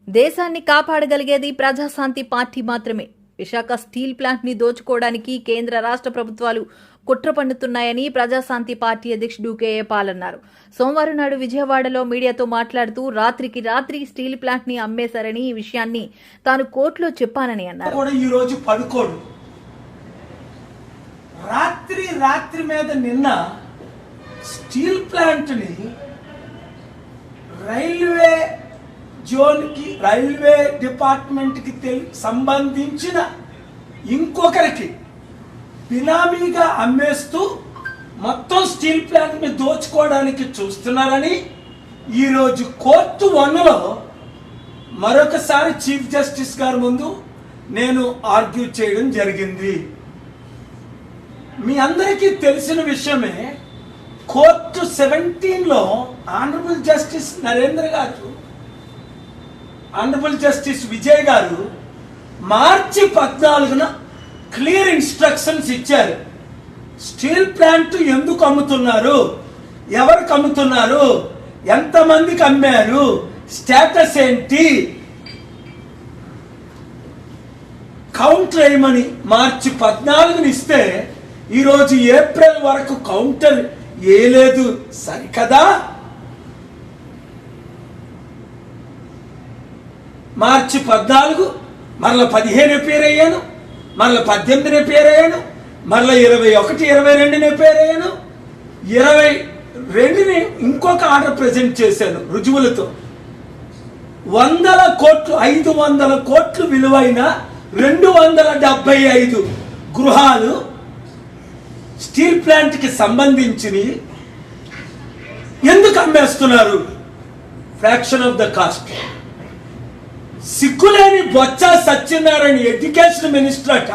దేశాన్ని కాపాడగలిగేది ప్రజాశాంతి పార్టీ మాత్రమే. Visakha steel plant ని దోచుకోవడానికి కేంద్ర రాష్ట్ర ప్రభుత్వాలు కుట్ర పన్నుతున్నాయని ప్రజాశాంతి పార్టీ అధ్యక్షుడు కేఏ పాల్ అన్నారు. సోమవారం నాడు విజయవాడలో మీడియాతో మాట్లాడుతూ రాత్రికి రాత్రి స్టీల్ ప్లాంట్ ని అమ్మేశారని, ఈ విషయాన్ని తాను కోర్టులో చెప్పానని అన్నారు. ఈ రోజు పడుకోడు. రాత్రి మీద నిన్న స్టీల్ ప్లాంట్ ని రైల్వే జోన్ కి, రైల్వే డిపార్ట్మెంట్ కి సంబంధించిన ఇంకొకరికి బినామీగా అమ్మేస్తూ మొత్తం స్టీల్ ప్లాంట్ ని దోచుకోవడానికి చూస్తున్నారని ఈరోజు కోర్టు 1లో మరొకసారి చీఫ్ జస్టిస్ గారి ముందు నేను ఆర్గ్యూ చేయడం జరిగింది. మీ అందరికీ తెలిసిన విషయమే, కోర్టు 17లో ఆనరబుల్ జస్టిస్ నరేంద్ర గారు, ఆనరబుల్ జస్టిస్ విజయ్ గారు మార్చి 14న క్లియర్ ఇన్స్ట్రక్షన్స్ ఇచ్చారు. స్టీల్ ప్లాంట్ ఎందుకు అమ్ముతున్నారు, ఎవరికి అమ్ముతున్నారు, ఎంతమందికి అమ్మారు, స్టేటస్ ఏంటి, కౌంటర్ వేయమని మార్చి 14ని ఇస్తే ఈరోజు ఏప్రిల్ వరకు కౌంటర్ వేయలేదు. సరికదా? మార్చి 14, మరల 15 రిపేర్ అయ్యాను, మరల 18 రిపేర్ అయ్యాను, మరల 21, 22 రిపేర్ అయ్యాను, 22ని ఇంకొక ఆర్డర్ ప్రెజెంట్ చేశాను రుజువులతో. 100 కోట్లు, 500 కోట్లు విలువైన 275 గృహాలు స్టీల్ ప్లాంట్ కి సంబంధించి ఎందుకు అమ్మేస్తున్నారు? Fraction of the cost. సిగ్గులేని బొత్స సత్యనారాయణ ఎడ్యుకేషన్ మినిస్టర్ అట,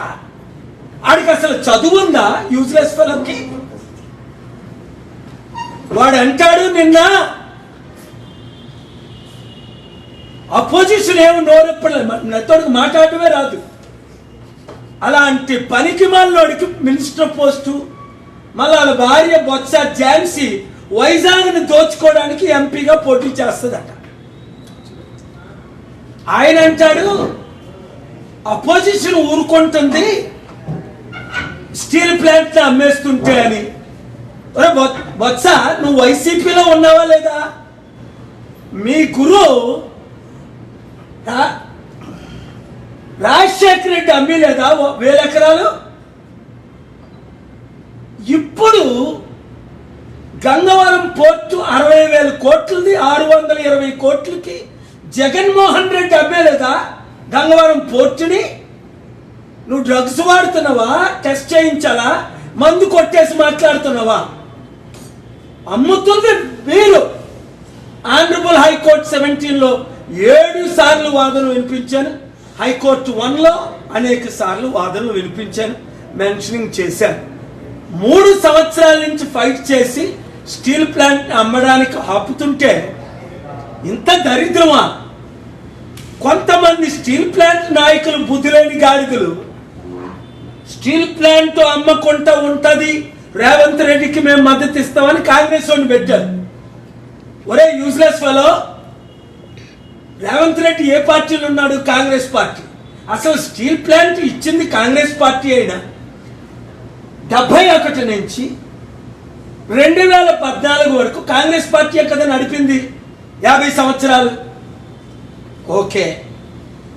ఆడికి అసలు చదువుందా? యూజ్లెస్ ఫెలోకి. వాడు అంటాడు, నిన్న అపోజిషన్ ఏమి నోరెప్పలేదు, నెత్తోడికి మాట్లాడటమే రాదు. అలాంటి పనికి మాలోడికి మినిస్టర్ పోస్టు, మళ్ళీ వాళ్ళ భార్య బొత్స ఝాన్సీ వైజాగ్ని దోచుకోవడానికి ఎంపీగా పోటీ చేస్తుందట. ఆయన అంటాడు అపోజిషన్ ఊరుకుంటుంది స్టీల్ ప్లాంట్ అమ్మేస్తుంటే అని. బొత్స, నువ్వు వైసీపీలో ఉన్నావా లేదా? మీ గురు రాజశేఖర రెడ్డి అమ్మి లేదా 1000 ఎకరాలు? ఇప్పుడు గంగవరం పోర్టు 60,000 కోట్లది 620 కోట్లకి జగన్మోహన్ రెడ్డి అమ్మేలేదా గంగవరం పోర్టుని? నువ్వు డ్రగ్స్ వాడుతున్నావా? టెస్ట్ చేయించాలా? మందు కొట్టేసి మాట్లాడుతున్నావా? అమ్ముతుంది వీలు. ఆనరబుల్ హైకోర్టు 17లో 7 సార్లు వాదనలు వినిపించాను, హైకోర్టు 1లో అనేక సార్లు వాదనలు వినిపించాను, మెన్షనింగ్ చేశాను. 3 సంవత్సరాల నుంచి ఫైట్ చేసి స్టీల్ ప్లాంట్ అమ్మడానికి ఆపుతుంటే ఇంత దరిద్రమా? కొంతమంది స్టీల్ ప్లాంట్ నాయకులు, బుద్ధిలేని గాడిదలు, స్టీల్ ప్లాంట్ అమ్మకుంటా ఉంటది, రేవంత్ రెడ్డికి మేము మద్దతు ఇస్తామని కాంగ్రెస్ వాడిని పెట్టారు. ఒరే యూజ్లెస్ ఫెలో, రేవంత్ రెడ్డి ఏ పార్టీలో ఉన్నాడు? కాంగ్రెస్ పార్టీ. అసలు స్టీల్ ప్లాంట్ ఇచ్చింది కాంగ్రెస్ పార్టీ అయినా 71 నుంచి 2014 వరకు కాంగ్రెస్ పార్టీ కదా నడిపింది, 50 సంవత్సరాలు. ఓకే,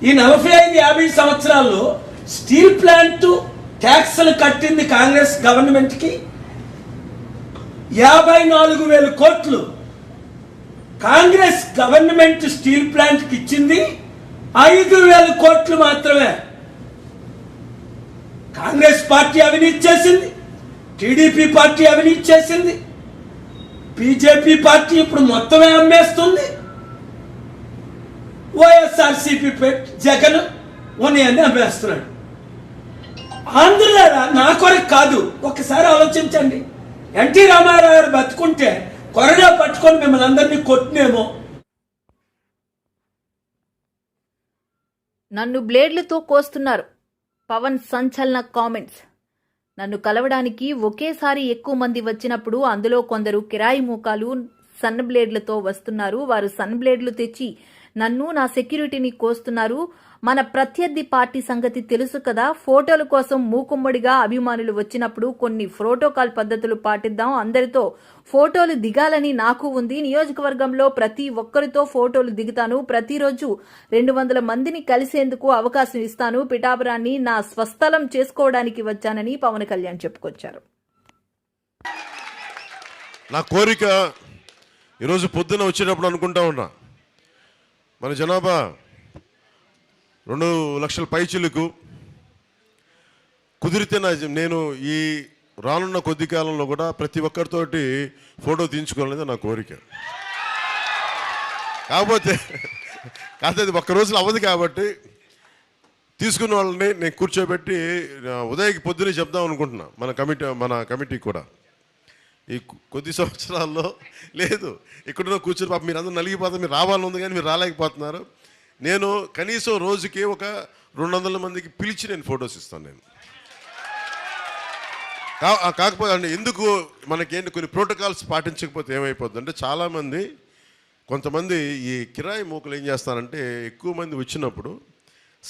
ఈ 45-50 సంవత్సరాల్లో స్టీల్ ప్లాంట్ ట్యాక్స్లు కట్టింది కాంగ్రెస్ గవర్నమెంట్ కి 54,000 కోట్లు. కాంగ్రెస్ గవర్నమెంట్ స్టీల్ ప్లాంట్ కి ఇచ్చింది 5,000 కోట్లు మాత్రమే. కాంగ్రెస్ పార్టీ అవినీతి చేసింది, టీడీపీ పార్టీ అవినీతి చేసింది, బీజేపీ పార్టీ ఇప్పుడు మొత్తమే అమ్మేస్తుంది, వైఎస్ఆర్సీపీ జగన్ ఉన్నాయని అమ్మేస్తున్నాడు. ఆంధ్రులారా, నా కొరకు కాదు, ఒకసారి ఆలోచించండి. ఎన్టీ రామారావు గారు బతుకుంటే కొరడా పట్టుకొని మిమ్మల్ని అందరినీ కొట్టినేమో. నన్ను బ్లేడ్లతో కోస్తున్నారు. పవన్ సంచలన కామెంట్స్. నన్ను కలవడానికి ఒకేసారి ఎక్కువ మంది వచ్చినప్పుడు అందులో కొందరు కిరాయి మూకాలు సన్ బ్లేడ్లతో వస్తున్నారు. వారు సన్ బ్లేడ్లు తెచ్చి నన్ను నా సెక్యూరిటీని కోస్తున్నారు. మన ప్రత్యర్థి పార్టీ సంగతి తెలుసు కదా. ఫోటోల కోసం మూకుమ్మడిగా అభిమానులు వచ్చినప్పుడు కొన్ని ప్రోటోకాల్ పద్ధతులు పాటిద్దాం. అందరితో ఫోటోలు దిగాలని నాకు ఉంది. నియోజకవర్గంలో ప్రతి ఒక్కరితో ఫోటోలు దిగుతాను. ప్రతిరోజు 200 మందిని కలిసేందుకు అవకాశం ఇస్తాను. పిఠాపురాన్ని నా స్వస్థలం చేసుకోవడానికి వచ్చానని పవన్ కళ్యాణ్ చెప్పుకొచ్చారు. నా కోరిక ఈరోజు పొద్దున వచ్చేటప్పుడు అనుకుంటా ఉన్నా, మన జనాభా 2 లక్షల పైచిలకు కుదిరితే నేను ఈ రానున్న కొద్ది కాలంలో కూడా ప్రతి ఒక్కరితోటి ఫోటో తీయించుకోవాలనేది నా కోరిక. కాకపోతే అది ఒక్క రోజులో అవ్వదు కాబట్టి తీసుకున్న వాళ్ళని నేను కూర్చోబెట్టి ఉదయకి పొద్దునే చెప్దాం అనుకుంటున్నా మన కమిటీ కూడా. ఈ కొద్ది సంవత్సరాల్లో లేదు ఇక్కడ కూర్చొని పాప మీరు అందరూ నలిగిపోతారు, మీరు రావాలని ఉంది కానీ మీరు రాలేకపోతున్నారు. నేను కనీసం రోజుకి ఒక 200 మందికి పిలిచి నేను ఫొటోస్ ఇస్తాను. నేను కాకపోతే అంటే ఎందుకు మనకేంటి కొన్ని ప్రోటోకాల్స్ పాటించకపోతే ఏమైపోతుంది అంటే చాలామంది కొంతమంది ఈ కిరాయి మూకలు ఏం చేస్తారంటే ఎక్కువ మంది వచ్చినప్పుడు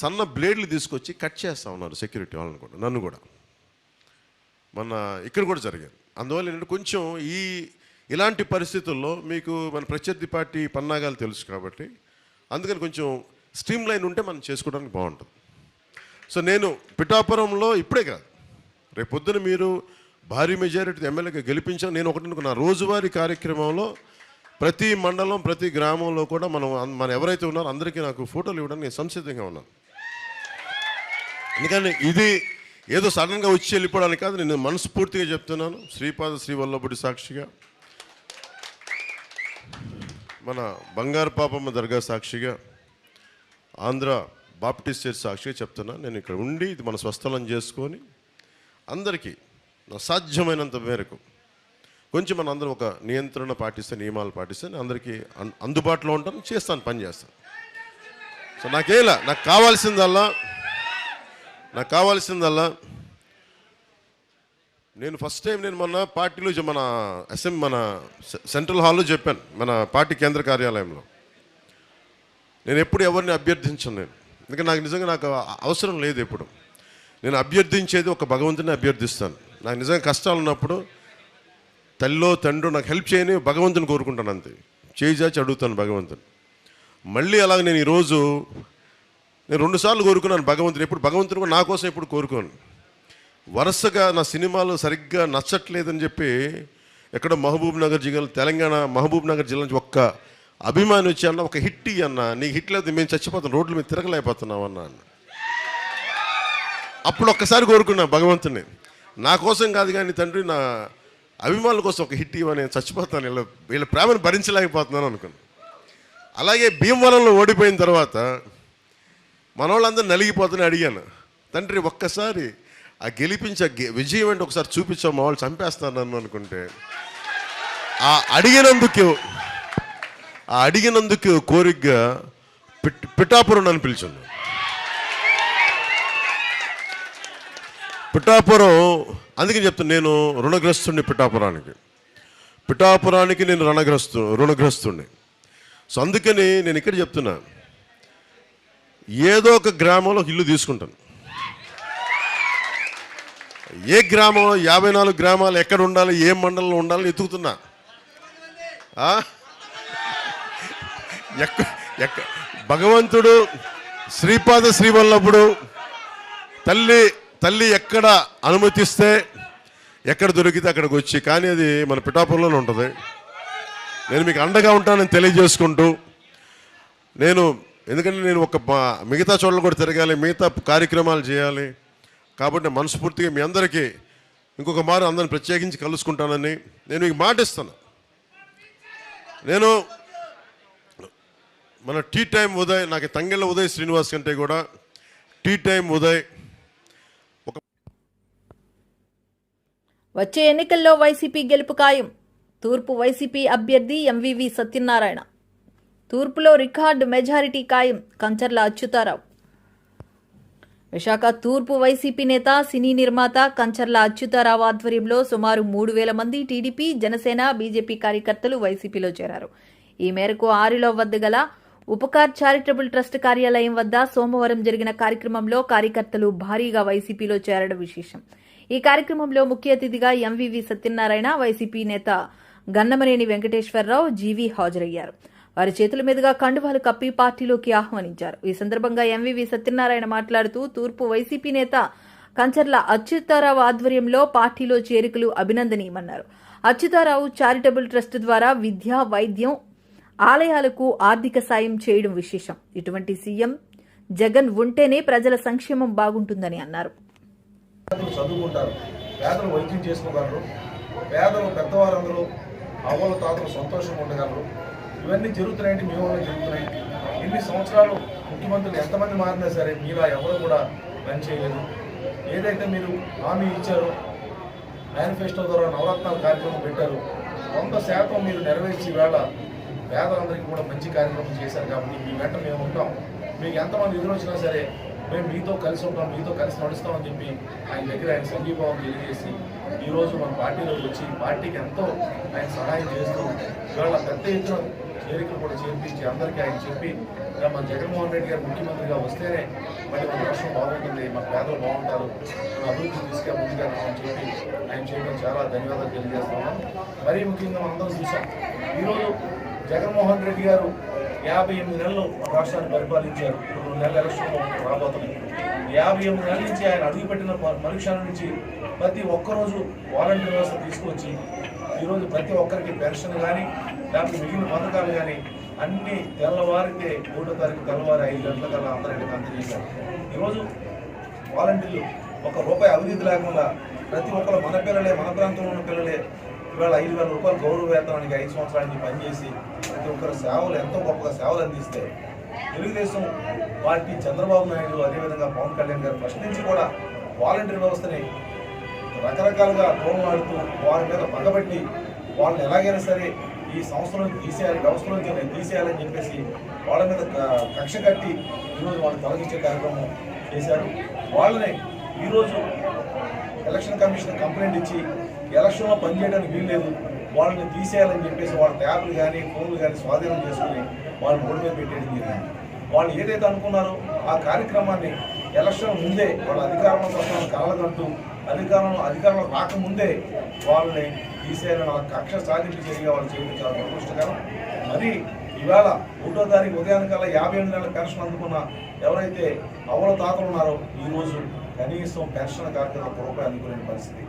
సన్న బ్లేడ్లు తీసుకొచ్చి కట్ చేస్తూ ఉన్నారు సెక్యూరిటీ వాళ్ళని కూడా, నన్ను కూడా. మన ఇక్కడ కూడా జరిగింది. అందువల్ల ఏంటంటే కొంచెం ఇలాంటి పరిస్థితుల్లో మీకు మన ప్రత్యర్థి పార్టీ పన్నాగాలు తెలుసు కాబట్టి అందుకని కొంచెం స్ట్రీమ్ లైన్ ఉంటే మనం చేసుకోవడానికి బాగుంటుంది. సో నేను పిఠాపురంలో ఇప్పుడే కాదు, రేపు పొద్దున మీరు భారీ మెజారిటీ ఎమ్మెల్యేగా గెలిపించాను. నేను ఒకటి అనుకున్నా, రోజువారీ కార్యక్రమంలో ప్రతి మండలం ప్రతి గ్రామంలో కూడా మనం ఎవరైతే ఉన్నారో అందరికీ నాకు ఫోటోలు ఇవ్వడానికి నేను సంసిద్ధంగా ఉన్నాను. ఎందుకంటే ఇది ఏదో సడన్గా వచ్చి వెళ్ళిపోవడానికి కాదు, నేను మనస్ఫూర్తిగా చెప్తున్నాను. శ్రీపాద శ్రీవల్లభుడి సాక్షిగా, మన బంగారు పాపమ్మ దర్గా సాక్షిగా, ఆంధ్ర బాప్టిస్ట్ చర్చ్ సాక్షిగా చెప్తున్నా. నేను ఇక్కడ ఉండి ఇది మన స్వస్థలం చేసుకొని అందరికీ నా సాధ్యమైనంత మేరకు కొంచెం మన అందరం ఒక నియంత్రణ పాటిస్తే, నియమాలు పాటిస్తే అందరికీ అందుబాటులో ఉంటాను, చేస్తాను, పని చేస్తాను. సో నాకు కావాల్సిందల్లా నేను ఫస్ట్ టైం నేను మొన్న పార్టీలో మన సెంట్రల్ హాల్లో చెప్పాను, మన పార్టీ కేంద్ర కార్యాలయంలో. నేను ఎప్పుడు ఎవరిని అభ్యర్థించను. ఎందుకంటే నాకు అవసరం లేదు. ఎప్పుడు నేను అభ్యర్థించేది ఒక భగవంతుని అభ్యర్థిస్తాను. నాకు నిజంగా కష్టాలు ఉన్నప్పుడు తల్లిలో తండ్రి నాకు హెల్ప్ చేయని భగవంతుని కోరుకుంటాను, అంతే. చేయి చాచి అడుగుతాను భగవంతుని. మళ్ళీ అలాగే నేను ఈరోజు 2 సార్లు కోరుకున్నాను భగవంతుని. ఎప్పుడు భగవంతుని కూడా నా కోసం ఎప్పుడు కోరుకోను. వరుసగా నా సినిమాలు సరిగ్గా నచ్చట్లేదని చెప్పి ఎక్కడో తెలంగాణ మహబూబ్ నగర్ జిల్లా నుంచి ఒక్క అభిమాని వచ్చి అన్న ఒక హిట్ అన్న, నీకు హిట్ లేదు, మేము చచ్చిపోతాం, రోడ్ల మీద తిరగలేకపోతున్నాం అన్న. అప్పుడు ఒక్కసారి కోరుకున్నా భగవంతుని, నా కోసం కాదు కానీ తండ్రి నా అభిమానుల కోసం ఒక హిట్ ఇవ్వని, నేను చచ్చిపోతాను, వీళ్ళ ప్రేమను భరించలేకపోతున్నాను అనుకున్నాను. అలాగే భీమవరంలో ఓడిపోయిన తర్వాత మన వాళ్ళందరూ నలిగిపోతూనే అడిగాను, తండ్రి ఒక్కసారి ఆ గెలిపించే విజయం అంటే ఒకసారి చూపించాం, మా వాళ్ళు చంపేస్తారు నన్ను అనుకుంటే ఆ అడిగినందుకు కోరికగా పిఠాపురం నన్ను పిలిచాను. పిఠాపురం అందుకని చెప్తాను, నేను రుణగ్రస్తుడిని. పిఠాపురానికి నేను రుణగ్రస్తుడిని. సో అందుకని నేను ఇక్కడ చెప్తున్నా, ఏదో ఒక గ్రామంలో ఇల్లు తీసుకుంటాను. ఏ గ్రామంలో 54 గ్రామాలు ఎక్కడ ఉండాలి, ఏ మండలంలో ఉండాలని ఎత్తుకుతున్నా. భగవంతుడు శ్రీపాద శ్రీవల్లభుడు తల్లి ఎక్కడ అనుమతిస్తే, ఎక్కడ దొరికితే అక్కడికి వచ్చి, కానీ అది మన పిఠాపురంలోనే ఉంటుంది. నేను మీకు అండగా ఉంటానని తెలియజేసుకుంటూ, ఎందుకంటే నేను మిగతా చోట్ల కూడా తిరగాలి, మిగతా కార్యక్రమాలు చేయాలి కాబట్టి మనస్ఫూర్తిగా మీ అందరికీ ఇంకొక మారు అందరిని ప్రత్యేకించి కలుసుకుంటానని నేను మీకు మాటిస్తాను. నేను మన టీ టైం ఉదయ్, నాకు తంగెళ్ళ ఉదయ్ శ్రీనివాస్ కంటే కూడా టీ టైం ఉదయ్ వచ్చే ఎన్నికల్లో వైసీపీ గెలుపు ఖాయం. తూర్పు వైసీపీ అభ్యర్థి ఎంవివి సత్యనారాయణ. తూర్పులో రికార్డు మెజారిటీ ఖాయం. కంచర్ల అచ్యుతారావు. విశాఖ తూర్పు వైసీపీ నేత, సినీ నిర్మాత కంచర్ల అచ్యుతారావు ఆధ్వర్యంలో సుమారు 3,000 మంది టీడీపీ, జనసేన, బీజేపీ కార్యకర్తలు వైసీపీలో చేరారు. ఈ మేరకు 6లో వద్ద గల ఉపకార్ చారిటబుల్ ట్రస్ట్ కార్యాలయం వద్ద సోమవారం జరిగిన కార్యక్రమంలో కార్యకర్తలు భారీగా వైసీపీలో చేరడం విశేషం. ఈ కార్యక్రమంలో ముఖ్య అతిథిగా ఎంవీవీ సత్యనారాయణ, వైసీపీ నేత గన్నమనేని వెంకటేశ్వరరావు, జీవీ హాజరయ్యారు. వారి చేతుల మీదుగా కండువాలు కప్పి పార్టీలోకి ఆహ్వానించారు. ఈ సందర్భంగా ఎంవీవీ సత్యనారాయణ మాట్లాడుతూ తూర్పు వైసీపీ నేత కంచర్ల అచ్యుతారావు ఆధ్వర్యంలో పార్టీలో చేరికలు అభినందనీయమన్నారు. అచ్యుతారావు చారిటబుల్ ట్రస్ట్ ద్వారా విద్య, వైద్యం, ఆలయాలకు ఆర్థిక సాయం చేయడం విశేషం. ఇటువంటి సీఎం జగన్ ఉంటేనే ప్రజల సంక్షేమం బాగుంటుందని అన్నారు. చదువుకుంటారు, పేదలు వైద్యం చేసుకోగలరు, పేదలు పెద్దవారందరూ అవ్వల తాతలు సంతోషంగా ఉండగలరు. ఇవన్నీ జరుగుతున్నాయంటే మీ వల్ల జరుగుతున్నాయి. ఇన్ని సంవత్సరాలు ముఖ్యమంత్రులు ఎంతమంది మారినా సరే మీలా ఎవరు కూడా పని చేయలేదు. ఏదైతే మీరు హామీ ఇచ్చారో, మేనిఫెస్టో ద్వారా నవరత్నాల కార్యక్రమం పెట్టారు, 100% మీరు నెరవేర్చి వేళ పేదలందరికీ కూడా మంచి కార్యక్రమం చేశారు. కాబట్టి మీ వెంట మేము ఉంటాం. మీకు ఎంతమంది ఎదురొచ్చినా సరే మేము మీతో కలిసి ఉంటాం, మీతో కలిసి నడుస్తామని చెప్పి ఆయన దగ్గర ఆయన సంఘీభావం తెలియజేసి ఈరోజు మన పార్టీలోకి వచ్చి పార్టీకి ఎంతో ఆయన సహాయం చేస్తూ ఇవాళ పెద్ద ఎత్తున చేరికలు కూడా చేర్పించి అందరికీ ఆయన చెప్పి మన జగన్మోహన్ రెడ్డి గారు ముఖ్యమంత్రిగా వస్తేనే మళ్ళీ మన రాష్ట్రం బాగుంటుంది, మన పేదలు బాగుంటారు, మన అభివృద్ధి తీసుకెళ్ళి ముందుగా అని చెప్పి ఆయన చేయడం చాలా ధన్యవాదాలు తెలియజేస్తున్నాను. మరీ ముఖ్యంగా అందరం చూసాం, ఈరోజు జగన్మోహన్ రెడ్డి గారు 58 నెలలు మన రాష్ట్రాన్ని పరిపాలించారు. 2 నెలల ఎలక్షన్లో రాబోతున్నాయి. 58 నెలల నుంచి ఆయన అడుగుపెట్టిన మరుక్షణం నుంచి ప్రతి ఒక్కరోజు వాలంటీర్ వ్యవస్థ తీసుకొచ్చి ఈరోజు ప్రతి ఒక్కరికి పెన్షన్ కానీ లేకపోతే మిగిలిన పథకాలు కానీ అన్ని తెల్లవారితే 1వ తారీఖు తెల్లవారి 5 గంటల కల్లా అందరికీ అందజేశారు. ఈరోజు వాలంటీర్లు ₹1 అవినీతి లేకుండా ప్రతి ఒక్కరు మన పిల్లలే, మన ప్రాంతంలో ఉన్న పిల్లలే ఇవాళ ₹5,000 గౌరవ వేతనానికి 5 సంవత్సరాల నుంచి పనిచేసి ప్రతి ఒక్కరు సేవలు ఎంతో గొప్పగా సేవలు అందిస్తే తెలుగుదేశం పార్టీ చంద్రబాబు నాయుడు అదేవిధంగా పవన్ కళ్యాణ్ గారు ఫస్ట్ నుంచి కూడా వాలంటీర్ వ్యవస్థని రకరకాలుగా తోమాడుతూ వారి మీద పగబట్టి వాళ్ళని ఎలాగైనా సరే ఈ సంస్థలను తీసేయాలి, వ్యవస్థలోంచి తీసేయాలని చెప్పేసి వాళ్ళ మీద కక్ష కట్టి ఈరోజు వాళ్ళు తొలగించే కార్యక్రమం చేశారు. వాళ్ళని ఈరోజు ఎలక్షన్ కమిషన్ కంప్లైంట్ ఇచ్చి ఎలక్షన్లో పనిచేయడానికి వీల్లేదు, వాళ్ళని తీసేయాలని చెప్పేసి వాళ్ళ ట్యాబ్లు కానీ ఫోన్లు కానీ స్వాధీనం చేసుకుని వాళ్ళు రోడ్డు మీద పెట్టేయడం జరిగింది. వాళ్ళు ఏదైతే అనుకున్నారో ఆ కార్యక్రమాన్ని ఎలక్షన్ ముందే వాళ్ళ అధికారంలో కోసం కలగంటూ అధికారంలో రాకముందే వాళ్ళని తీసేయాలని వాళ్ళ కక్ష సాధింపు చర్యగా వాళ్ళు చేయడం చాలా దురదృష్టకరం. మరి ఇవాళ 1వ తారీఖు ఉదయానికల్లా 58 నెలల పెన్షన్ అందుకున్న ఎవరైతే అవ్వల తాతలు ఉన్నారో ఈరోజు కనీసం పెన్షన్ కార్యక్రమం ₹1 అందుకునే పరిస్థితి.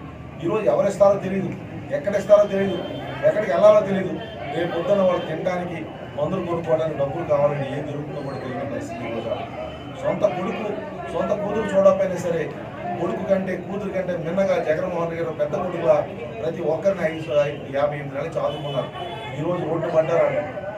ఈరోజు ఎవరిస్తారో తెలియదు, ఎక్కడిస్తారో తెలియదు, ఎక్కడికి వెళ్ళాలో తెలియదు. రేపు పొద్దున్న వాళ్ళు తినడానికి, మందులు కొనుక్కోవడానికి డబ్బులు కావాలని ఏం జరుగుతుందో కూడా తెలియని పరిస్థితి. ఈరోజు సొంత కూతురు చూడకపోయినా సరే కొడుకు కంటే కూతురు కంటే మిన్నగా జగన్మోహన్ రెడ్డి గారు పెద్ద కొడుకుగా ప్రతి ఒక్కరిని 58 నెలలు చదువుకున్నారు. ఈరోజు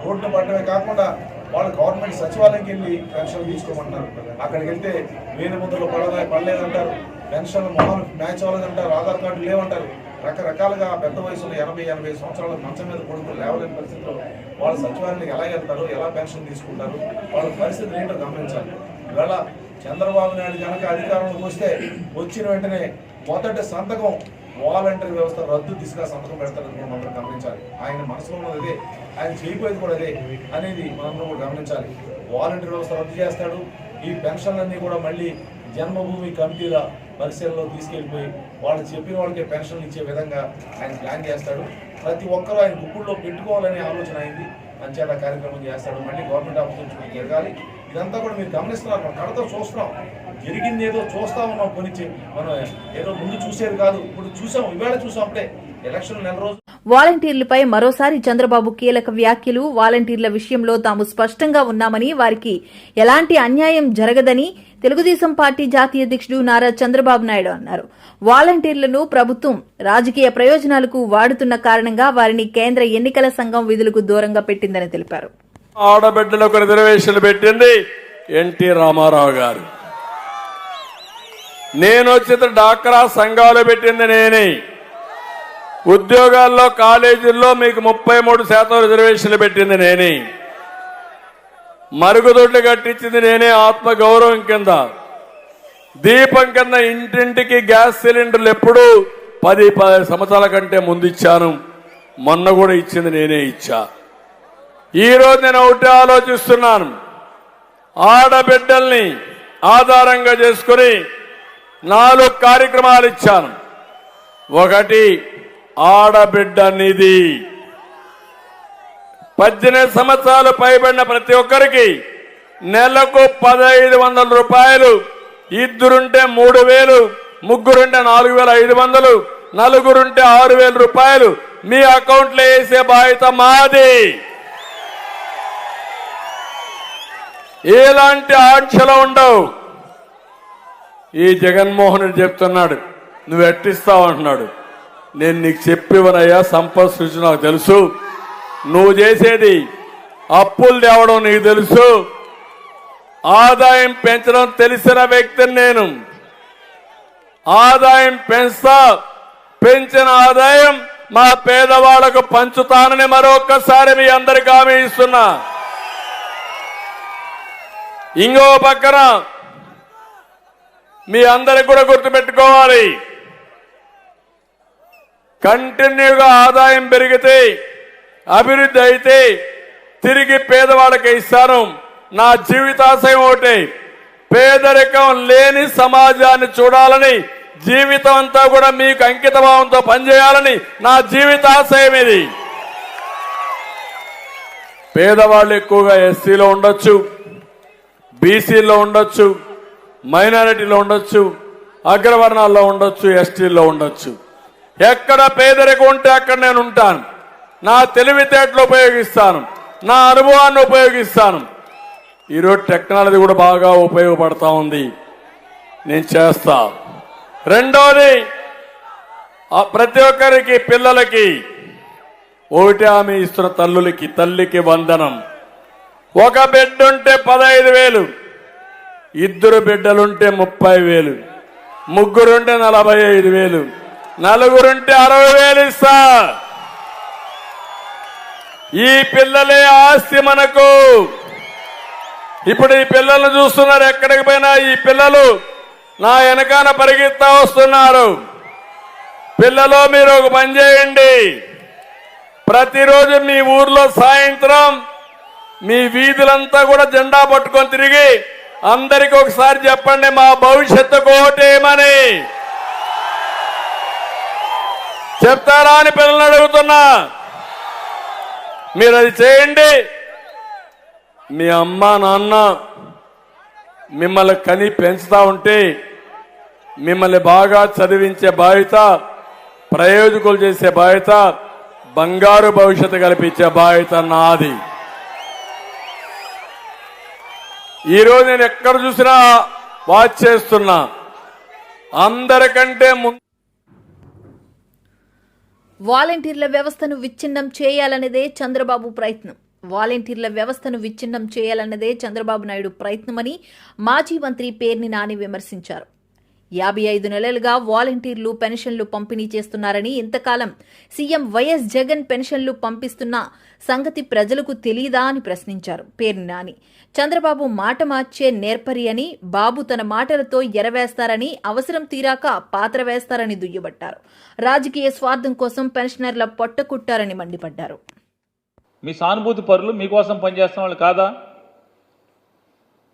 రోడ్డు పడ్డమే కాకుండా వాళ్ళు గవర్నమెంట్ సచివాలయంకి వెళ్ళి పెన్షన్ తీసుకోమంటున్నారు. అక్కడికి వెళ్తే వేలు ముద్రలు పడలేదంటారు, పెన్షన్ మొహాలు మ్యాచ్ అవ్వలేదంటారు, ఆధార్ కార్డు లేవంటారు. రకరకాలుగా పెద్ద వయసులో 80 సంవత్సరాల మంచం మీద కొడుకులు లేవలేని పరిస్థితిలో వాళ్ళ సచివాలయానికి ఎలా వెళ్తారు, ఎలా పెన్షన్ తీసుకుంటారు, వాళ్ళ పరిస్థితి ఏంటో గమనించాలి. ఇవాళ చంద్రబాబు నాయుడు కనుక అధికారంలోకి వస్తే వచ్చిన వెంటనే మొదటి సంతకం వాలంటీర్ వ్యవస్థ రద్దు దిశగా సంతకం పెడతారని మనం గమనించాలి. ఆయన మనసులో ఉన్నది అదే, ఆయన చేయబోయేది కూడా అదే అనేది మనం కూడా గమనించాలి. వాలంటీర్ వ్యవస్థ రద్దు చేస్తాడు. ఈ పెన్షన్లన్నీ కూడా మళ్ళీ జన్మభూమి కమిటీల పరిశీలనలో తీసుకెళ్ళిపోయి వాళ్ళు చెప్పిన వాళ్ళకే పెన్షన్లు ఇచ్చే విధంగా ఆయన ప్లాన్ చేస్తాడు. ప్రతి ఒక్కరూ ఆయన గుప్పుల్లో పెట్టుకోవాలనే ఆలోచన అయింది. అంచేత కార్యక్రమం చేస్తాడు. మళ్ళీ గవర్నమెంట్ ఆఫీస్ నుంచి జరగాలి. ఇదంతా కూడా మీరు గమనిస్తున్నారు, మనం కడతో చూస్తున్నాం. జరిగింది ఏదో చూస్తా ఉన్నాం, కొనిచ్చి మనం ఏదో ముందు చూసేది కాదు, ఇప్పుడు చూసాం, ఇవాళ చూసాం. అప్పుడే ఎలక్షన్ నెల రోజు వాలంటీర్లపై మరోసారి చంద్రబాబు కీలక వ్యాఖ్యలు. వాలంటీర్ల విషయంలో తాము స్పష్టంగా ఉన్నామని, వారికి ఎలాంటి అన్యాయం జరగదని తెలుగుదేశం పార్టీ జాతీయ అధ్యక్షుడు నారా చంద్రబాబు నాయుడు అన్నారు. వాలంటీర్లను ప్రభుత్వం రాజకీయ ప్రయోజనాలకు వాడుతున్న కారణంగా వారిని కేంద్ర ఎన్నికల సంఘం విధులకు దూరంగా పెట్టిందని తెలిపారు. ఆడబిడ్డలకు రిజర్వేషన్లు పెట్టింది ఎన్టీ రామారావు గారు. నేను వచ్చిన డాక్రా సంఘాలు పెట్టింది నేనే. ఉద్యోగాల్లో కాలేజీల్లో మీకు 33% రిజర్వేషన్లు పెట్టింది నేనే. మరుగుదొడ్లు కట్టించింది నేనే. ఆత్మగౌరవం కింద, దీపం కింద ఇంటింటికి గ్యాస్ సిలిండర్లు ఎప్పుడూ 10 సంవత్సరాల కంటే ముందు ఇచ్చాను. మొన్న కూడా ఇచ్చింది నేనే ఇచ్చా. ఈరోజు నేను ఒకటి ఆలోచిస్తున్నాను. ఆడబిడ్డల్ని ఆధారంగా చేసుకుని 4 కార్యక్రమాలు ఇచ్చాను. ఒకటి ఆడబిడ్డ నిధి. 18 సంవత్సరాలు పైబడిన ప్రతి ఒక్కరికి నెలకు 1500 రూపాయలు, ఇద్దరుంటే 3000, ముగ్గురుంటే 4500, నలుగురుంటే 6000 రూపాయలు మీ అకౌంట్లో వేసే బాధ్యత మాది. ఎలాంటి ఆంక్షలు ఉండవు. ఈ జగన్మోహన్ రెడ్డి చెప్తున్నాడు, నువ్వు ఎట్టిస్తావు అంటున్నాడు. నేను నీకు చెప్పివనయ్యా, సంపద సృష్టి నాకు తెలుసు. నువ్వు చేసేది అప్పులు తేవడం నీకు తెలుసు. ఆదాయం పెంచడం తెలిసిన వ్యక్తిని నేను. ఆదాయం పెంచిన ఆదాయం మా పేదవాళ్లకు పంచుతానని మరొక్కసారి మీ అందరికీ హామీ ఇస్తున్నా. ఇంకో పక్కన మీ అందరికి కూడా గుర్తుపెట్టుకోవాలి, కంటిన్యూగా ఆదాయం పెరిగితే, అభివృద్ధి అయితే తిరిగి పేదవాళ్ళకి ఇస్తాను. నా జీవితాశయం ఒకటి, పేదరికం లేని సమాజాన్ని చూడాలని, జీవితం అంతా కూడా మీకు అంకిత భావంతో పనిచేయాలని నా జీవితాశయం ఇది. పేదవాళ్ళు ఎక్కువగా ఎస్సీలో ఉండొచ్చు, బీసీలో ఉండొచ్చు, మైనారిటీలో ఉండొచ్చు, అగ్రవర్ణాల్లో ఉండొచ్చు, ఎస్టీల్లో ఉండొచ్చు. ఎక్కడ పేదరికం ఉంటే అక్కడ నేను ఉంటాను. నా తెలివితేటలు ఉపయోగిస్తాను, నా అనుభవాన్ని ఉపయోగిస్తాను. ఈరోజు టెక్నాలజీ కూడా బాగా ఉపయోగపడతా ఉంది, నేను చేస్తా. రెండోది, ప్రతి ఒక్కరికి పిల్లలకి ఒకటి హామీ ఇస్తున్న తల్లికి వందనం. ఒక బిడ్డ ఉంటే 15,000, ఇద్దరు బిడ్డలుంటే 30,000, ముగ్గురుంటే 45,000, నలుగురుంటే 60,000 ఇస్తా. ఈ పిల్లలే ఆస్తి మనకు. ఇప్పుడు ఈ పిల్లలను చూస్తున్నారు, ఎక్కడికి పోయినా ఈ పిల్లలు నా వెనకాన పరిగెత్తా వస్తున్నారు. పిల్లలు మీరు ఒక పని చేయండి, ప్రతిరోజు మీ ఊర్లో సాయంత్రం మీ వీధులంతా కూడా జెండా పట్టుకొని తిరిగి అందరికి ఒకసారి చెప్పండి, మా భవిష్యత్తుకు ఓటేయమని. చెప్తారా అని పిల్లల్ని అడుగుతున్నా. మీరు అది చేయండి. మీ అమ్మ నాన్న మిమ్మల్ని కని పెంచుతా ఉంటే మిమ్మల్ని బాగా చదివించే బాధ్యత, ప్రయోజకులు చేసే బాధ్యత, బంగారు భవిష్యత్తు కల్పించే బాధ్యత నాది. ఈరోజు నేను ఎక్కడ చూసినా వాచ్ చేస్తున్నా, అందరికంటే ముందు వాలంటీర్ల వ్యవస్థను విచ్ఛిన్నం చేయాలన్నదే చంద్రబాబు ప్రయత్నం. వాలంటీర్ల వ్యవస్థను విచ్ఛిన్నం చేయాలన్నదే చంద్రబాబు నాయుడు ప్రయత్నమని మాజీ మంత్రి పేర్ని నాని విమర్శించారు. 55 నెలలుగా వాలంటీర్లు పెన్షన్లు పంపిణీ చేస్తున్నారని, ఇంతకాలం సీఎం వైఎస్ జగన్ పెన్షన్లు పంపిస్తున్న సంగతి ప్రజలకు తెలీదా అని ప్రశ్నించారు పేర్ని నాని. చంద్రబాబు మాట మార్చే నేర్పరి అని, బాబు తన మాటలతో ఎరవేస్తారని, అవసరం తీరాక పాత్ర వేస్తారని దుయ్యబట్టారు. రాజకీయ స్వార్థం కోసం పెన్షనర్ల పొట్టకుట్టారని మండిపడ్డారు. మీ సానుభూతి పరులు మీకోసం పనిచేస్తున్న వాళ్ళు కాదా?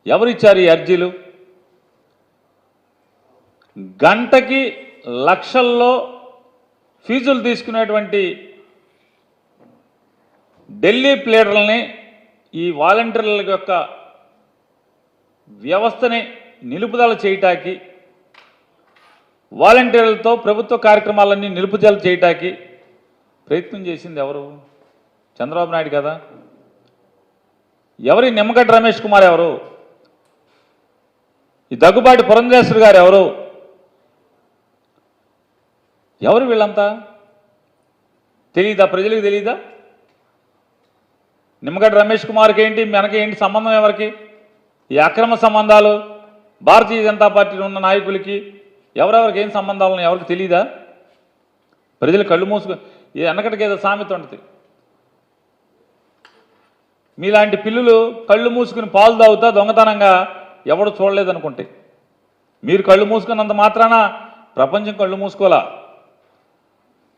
ఎవరిచ్చారు ఈ అర్జీలు? గంటకి లక్షల్లో ఫీజులు తీసుకునేటువంటి ఢిల్లీ ప్లేడర్లని, ఈ వాలంటీర్ల యొక్క వ్యవస్థని నిలుపుదల చేయటానికి, వాలంటీర్లతో ప్రభుత్వ కార్యక్రమాలన్నీ నిలుపుదల చేయటానికి ప్రయత్నం చేసింది ఎవరు? చంద్రబాబు నాయుడు కదా. ఎవరి నిమ్మగడ్డ రమేష్ కుమార్ ఎవరు? ఈ దగ్గుబాటి పురంధేశ్వరి గారు ఎవరు? ఎవరు వీళ్ళంతా? తెలీదా? ప్రజలకు తెలీదా? నిమ్మగడ్డ రమేష్ కుమార్కి ఏంటి, మనకి ఏంటి సంబంధం? ఎవరికి ఈ అక్రమ సంబంధాలు? భారతీయ జనతా పార్టీలో ఉన్న నాయకులకి ఎవరెవరికి ఏం సంబంధాలు ఉన్నాయి ఎవరికి తెలీదా? ప్రజలు కళ్ళు మూసుకు, వెనకటికి ఏదో సామెత ఉంటుంది, మీలాంటి పిల్లులు కళ్ళు మూసుకుని పాలు తాగుతా దొంగతనంగా ఎవడు చూడలేదనుకుంటే, మీరు కళ్ళు మూసుకున్నంత మాత్రాన ప్రపంచం కళ్ళు మూసుకోలా.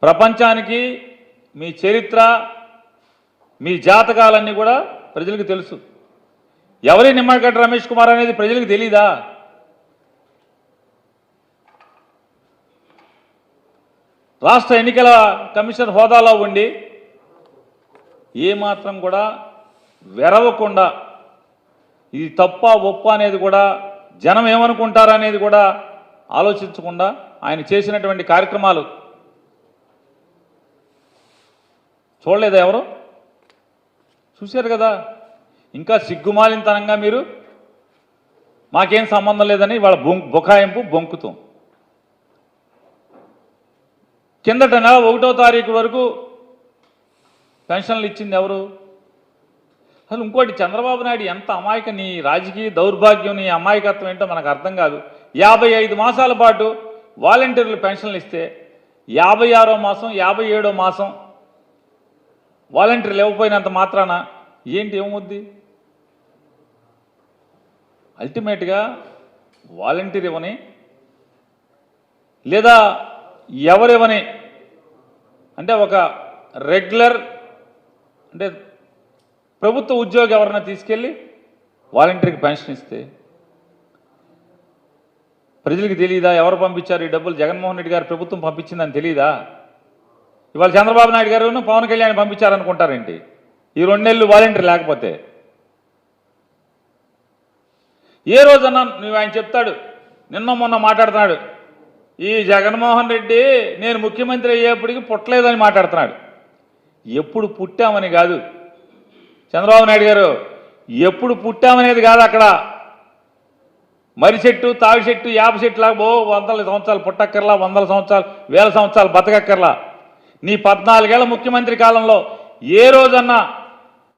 ప్రపంచానికి మీ చరిత్ర, మీ జాతకాలన్నీ కూడా ప్రజలకు తెలుసు. ఎవరి నిమ్మగడ్డ రమేష్ కుమార్ అనేది ప్రజలకు తెలీదా? రాష్ట్ర ఎన్నికల కమిషన్ హోదాలో ఉండి ఏమాత్రం కూడా వెరవకుండా ఇది తప్ప ఒప్ప అనేది కూడా జనం ఏమనుకుంటారనేది కూడా ఆలోచించకుండా ఆయన చేసినటువంటి కార్యక్రమాలు చూడలేదా? ఎవరు చూశారు కదా. ఇంకా సిగ్గుమాలినతనంగా మీరు మాకేం సంబంధం లేదని వాళ్ళ బుకాయింపు బొంకుతాం. కిందట నెల 1వ తారీఖు వరకు పెన్షన్లు ఇచ్చింది ఎవరు? అసలు ఇంకోటి, చంద్రబాబు నాయుడు ఎంత అమాయక, నీ రాజకీయ దౌర్భాగ్యం, నీ అమాయకత్వం ఏంటో మనకు అర్థం కాదు. 55 మాసాల పాటు వాలంటీర్లు పెన్షన్లు ఇస్తే 56వ మాసం 57వ మాసం వాలంటీర్లు ఇవ్వకపోయినంత మాత్రాన ఏంటి ఏమవుద్ది? అల్టిమేట్గా వాలంటీర్ ఇవ్వని లేదా ఎవరివ్వని అంటే ఒక రెగ్యులర్ అంటే ప్రభుత్వ ఉద్యోగి ఎవరైనా తీసుకెళ్ళి వాలంటీర్కి పెన్షన్ ఇస్తే ప్రజలకు తెలియదా? ఎవరు పంపించారు ఈ డబ్బులు? జగన్మోహన్ రెడ్డి గారు ప్రభుత్వం పంపించిందని తెలియదా? ఇవాళ చంద్రబాబు నాయుడు గారు పవన్ కళ్యాణ్ పంపించారనుకుంటారేంటి ఈ 2 నెలలు వాలంటీర్ లేకపోతే? ఏ రోజన్నా నువ్వు ఆయన చెప్తాడు, నిన్న మొన్న మాట్లాడుతున్నాడు, ఈ జగన్మోహన్ రెడ్డి నేను ముఖ్యమంత్రి అయ్యేప్పటికి పుట్టలేదని మాట్లాడుతున్నాడు. ఎప్పుడు పుట్టామని కాదు చంద్రబాబు నాయుడు గారు, ఎప్పుడు పుట్టామనేది కాదు అక్కడ. మర్రి చెట్టు, తావి చెట్టు, యాప చెట్టు లాగా 100 సంవత్సరాలు పుట్టక్కర్లా, 100 సంవత్సరాలు 1000 సంవత్సరాలు బతకక్కర్లా. నీ 14 ఏళ్ల ముఖ్యమంత్రి కాలంలో ఏ రోజన్నా